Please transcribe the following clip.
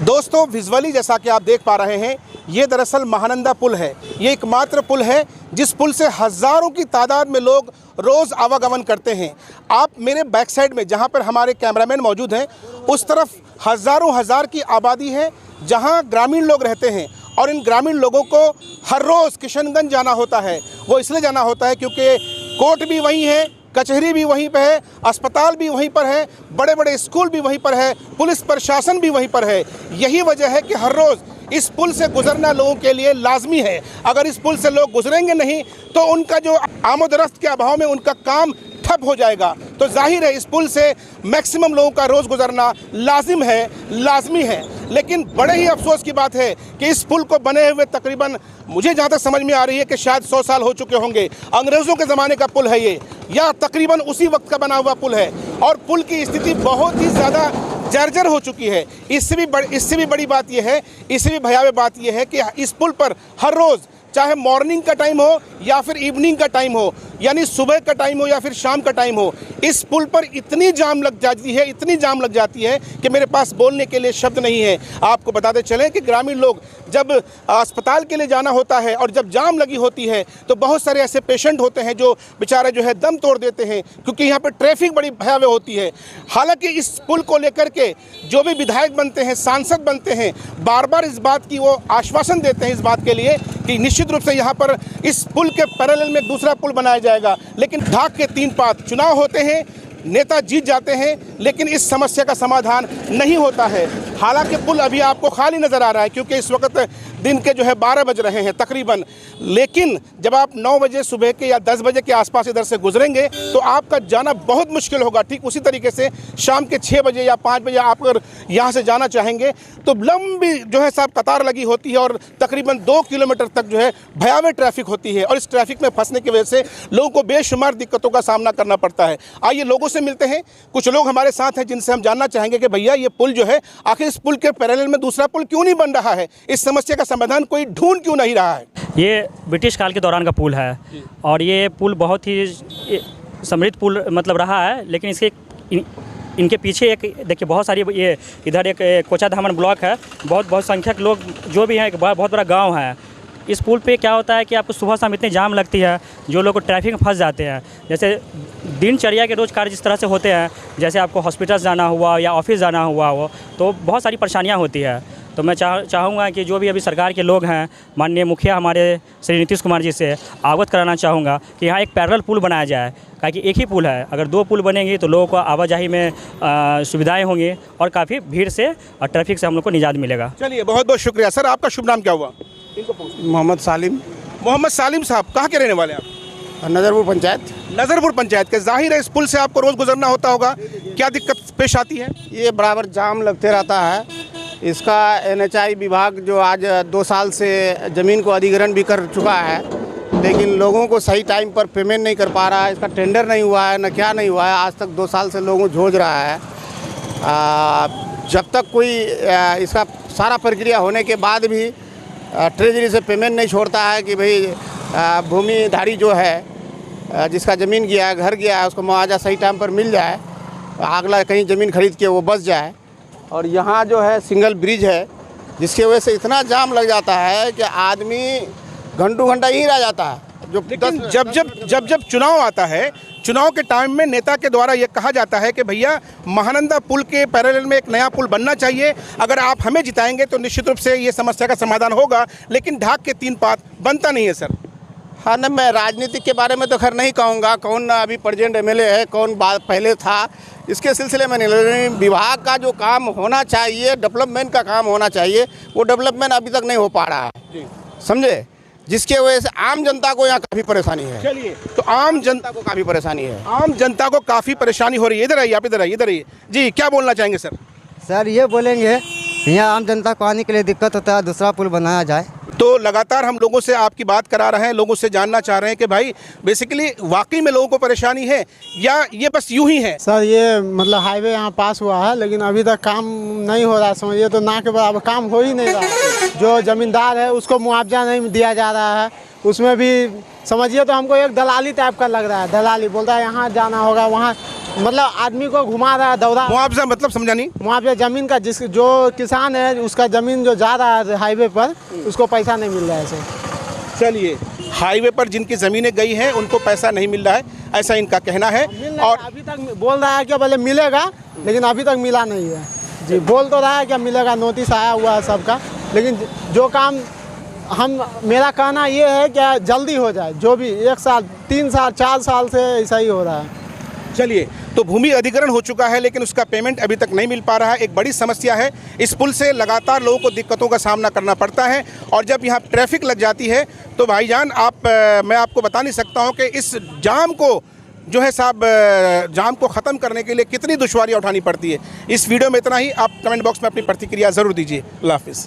दोस्तों विजुअली जैसा कि आप देख पा रहे हैं, ये दरअसल महानंदा पुल है। ये एकमात्र पुल है जिस पुल से हज़ारों की तादाद में लोग रोज़ आवागमन करते हैं। आप मेरे बैक साइड में जहां पर हमारे कैमरामैन मौजूद हैं, उस तरफ हज़ारों हज़ार की आबादी है जहां ग्रामीण लोग रहते हैं। और इन ग्रामीण लोगों को हर रोज़ किशनगंज जाना होता है। वो इसलिए जाना होता है क्योंकि कोर्ट भी वहीं है, कचहरी भी वहीं पर है, अस्पताल भी वहीं पर है, बड़े बड़े स्कूल भी वहीं पर है, पुलिस प्रशासन भी वहीं पर है। यही वजह है कि हर रोज़ इस पुल से गुजरना लोगों के लिए लाजमी है। अगर इस पुल से लोग गुजरेंगे नहीं तो उनका जो आमद-ओ-रफ्त के अभाव में उनका काम ठप हो जाएगा। तो जाहिर है इस पुल से मैक्सिमम लोगों का रोज़ गुजरना लाजमी है। लेकिन बड़े ही अफसोस की बात है कि इस पुल को बने हुए तकरीबन मुझे जहाँ तक समझ में आ रही है कि शायद 100 साल हो चुके होंगे। अंग्रेज़ों के ज़माने का पुल है ये, या तकरीबन उसी वक्त का बना हुआ पुल है। और पुल की स्थिति बहुत ही ज़्यादा जर्जर हो चुकी है। इससे भी बड़ी बात यह है, इससे भी भयावह बात यह है कि इस पुल पर हर रोज़, चाहे मॉर्निंग का टाइम हो या फिर इवनिंग का टाइम हो, यानी सुबह का टाइम हो या फिर शाम का टाइम हो, इस पुल पर इतनी जाम लग जाती है कि मेरे पास बोलने के लिए शब्द नहीं है। आपको बताते चलें कि ग्रामीण लोग जब अस्पताल के लिए जाना होता है और जब जाम लगी होती है तो बहुत सारे ऐसे पेशेंट होते हैं जो बेचारे जो है दम तोड़ देते हैं, क्योंकि यहाँ पर ट्रैफिक बड़ी भयावह होती है। हालांकि इस पुल को लेकर के जो भी विधायक बनते हैं, सांसद बनते हैं, बार बार इस बात की वो आश्वासन देते हैं इस बात के लिए कि निश्चित रूप से यहाँ पर इस पुल के पैरेलल में दूसरा पुल बनाया जाएगा। लेकिन ढाक के 3 पात चुनाव होते हैं, नेता जीत जाते हैं, लेकिन इस समस्या का समाधान नहीं होता है। हालांकि पुल अभी आपको खाली नज़र आ रहा है क्योंकि इस वक्त दिन के जो है 12 बज रहे हैं तकरीबन। लेकिन जब आप 9 बजे सुबह के या 10 बजे के आसपास इधर से गुजरेंगे तो आपका जाना बहुत मुश्किल होगा। ठीक उसी तरीके से शाम के 6 बजे या 5 बजे आप अगर यहाँ से जाना चाहेंगे तो लंबी जो है साहब कतार लगी होती है और तकरीबन 2 किलोमीटर तक जो है भयावह ट्रैफिक होती है। और इस ट्रैफिक में फंसने की वजह से लोगों को बेशुमार दिक्कतों का सामना करना पड़ता है। आइए लोगों से मिलते हैं। कुछ लोग हमारे साथ हैं जिनसे हम जानना चाहेंगे कि भैया ये पुल जो है, आखिर इस पुल के पैरेलल में दूसरा पुल क्यों नहीं बन रहा है, इस समस्या का समाधान कोई ढूंढ क्यों नहीं रहा है। ये ब्रिटिश काल के दौरान का पुल है और ये पुल बहुत ही समृद्ध पुल मतलब रहा है। लेकिन इसके इनके पीछे एक देखिए बहुत सारी ये इधर एक कोचाधामन ब्लॉक है, बहुत संख्यक लोग जो भी हैं, एक बहुत बड़ा गांव है। इस पुल पे क्या होता है कि आपको सुबह शाम इतनी जाम लगती है, जो लोग ट्रैफिक में फंस जाते हैं। जैसे दिनचर्या के रोज़ कार्य जिस तरह से होते हैं, जैसे आपको हॉस्पिटल जाना हुआ या ऑफिस जाना हुआ हो, तो बहुत सारी परेशानियाँ होती है। तो मैं चाहूँगा कि जो भी अभी सरकार के लोग हैं, माननीय मुखिया हमारे श्री नीतीश कुमार जी से अवगत कराना चाहूँगा कि यहाँ एक पैरेलल पुल बनाया जाए, ताकि एक ही पुल है, अगर 2 पुल बनेंगे तो लोगों को आवाजाही में सुविधाएं होंगी और काफ़ी भीड़ से और ट्रैफिक से हम लोग को निजात मिलेगा। चलिए बहुत बहुत शुक्रिया सर। आपका शुभ नाम क्या हुआ? मोहम्मद सालिम। मोहम्मद सालिम साहब कहाँ के रहने वाले हैं आप? नज़रपुर पंचायत। नज़रपुर पंचायत के। जाहिर है इस पुल से आपको रोज़ गुजरना होता होगा, क्या दिक्कत पेश आती है? ये बराबर जाम लगते रहता है। इसका NHI विभाग जो आज 2 साल से ज़मीन को अधिग्रहण भी कर चुका है, लेकिन लोगों को सही टाइम पर पेमेंट नहीं कर पा रहा है। इसका टेंडर नहीं हुआ है, न क्या नहीं हुआ है, आज तक 2 साल से लोगों को झोंझ रहा है। जब तक कोई इसका सारा प्रक्रिया होने के बाद भी ट्रेजरी से पेमेंट नहीं छोड़ता है कि भाई भूमिधारी जो है, जिसका ज़मीन गया है, घर गया है, उसको मुआवजा सही टाइम पर मिल जाए, अगला कहीं ज़मीन खरीद के वो बस जाए। और यहाँ जो है सिंगल ब्रिज है, जिसकी वजह से इतना जाम लग जाता है कि आदमी घंटा यहीं रह जाता है। लेकिन जब चुनाव आता है, चुनाव के टाइम में नेता के द्वारा ये कहा जाता है कि भैया महानंदा पुल के पैरेलल में एक नया पुल बनना चाहिए, अगर आप हमें जिताएंगे तो निश्चित रूप से ये समस्या का समाधान होगा। लेकिन ढाक के 3 पात बनता नहीं है सर। हाँ ना, मैं राजनीतिक के बारे में तो खैर नहीं कहूँगा, कौन अभी प्रेजेंट MLA है, कौन बात पहले था, इसके सिलसिले में नहीं। विभाग का जो काम होना चाहिए, डेवलपमेंट का काम होना चाहिए, वो डेवलपमेंट अभी तक नहीं हो पा रहा है, समझे, जिसके वजह से आम जनता को यहाँ काफ़ी परेशानी है। चलिए, तो आम जनता को काफ़ी परेशानी है, आम जनता को काफ़ी परेशानी हो रही है। इधर आइए आप, इधर आइए जी, क्या बोलना चाहेंगे सर? सर ये बोलेंगे यहाँ आम जनता को आने के लिए दिक्कत होता है, दूसरा पुल बनाया जाए। तो लगातार हम लोगों से आपकी बात करा रहे हैं, लोगों से जानना चाह रहे हैं कि भाई बेसिकली वाकई में लोगों को परेशानी है या ये बस यूं ही है? सर ये मतलब हाईवे यहाँ पास हुआ है, लेकिन अभी तक काम नहीं हो रहा, समझिए तो ना के बराबर काम हो ही नहीं रहा। जो ज़मींदार है उसको मुआवजा नहीं दिया जा रहा है, उसमें भी समझिए तो हमको एक दलाली टाइप का लग रहा है। दलाली बोलता है यहाँ जाना होगा, वहाँ मतलब आदमी को घुमा रहा है, दौड़ा। मुआवजा मतलब समझा नहीं। मुआवजा ज़मीन का, जिस जो किसान है उसका ज़मीन जो जा रहा है हाईवे पर, उसको पैसा नहीं मिल रहा है सर। चलिए, हाईवे पर जिनकी ज़मीनें गई हैं उनको पैसा नहीं मिल रहा है, ऐसा इनका कहना है। और अभी तक बोल रहा है कि बोले मिलेगा, लेकिन अभी तक मिला नहीं है जी। बोल तो रहा है कि मिलेगा, नोटिस आया हुआ है सबका, लेकिन जो काम मेरा कहना ये है कि जल्दी हो जाए। जो भी 1 साल 3 साल 4 साल से ऐसा ही हो रहा है। चलिए, तो भूमि अधिग्रहण हो चुका है लेकिन उसका पेमेंट अभी तक नहीं मिल पा रहा है। एक बड़ी समस्या है। इस पुल से लगातार लोगों को दिक्कतों का सामना करना पड़ता है और जब यहाँ ट्रैफिक लग जाती है तो भाईजान मैं आपको बता नहीं सकता हूँ कि इस जाम को जो है साहब जाम को ख़त्म करने के लिए कितनी दुश्वारियाँ उठानी पड़ती है। इस वीडियो में इतना ही। आप कमेंट बॉक्स में अपनी प्रतिक्रिया ज़रूर दीजिए। अल्लाह हाफ़िज़।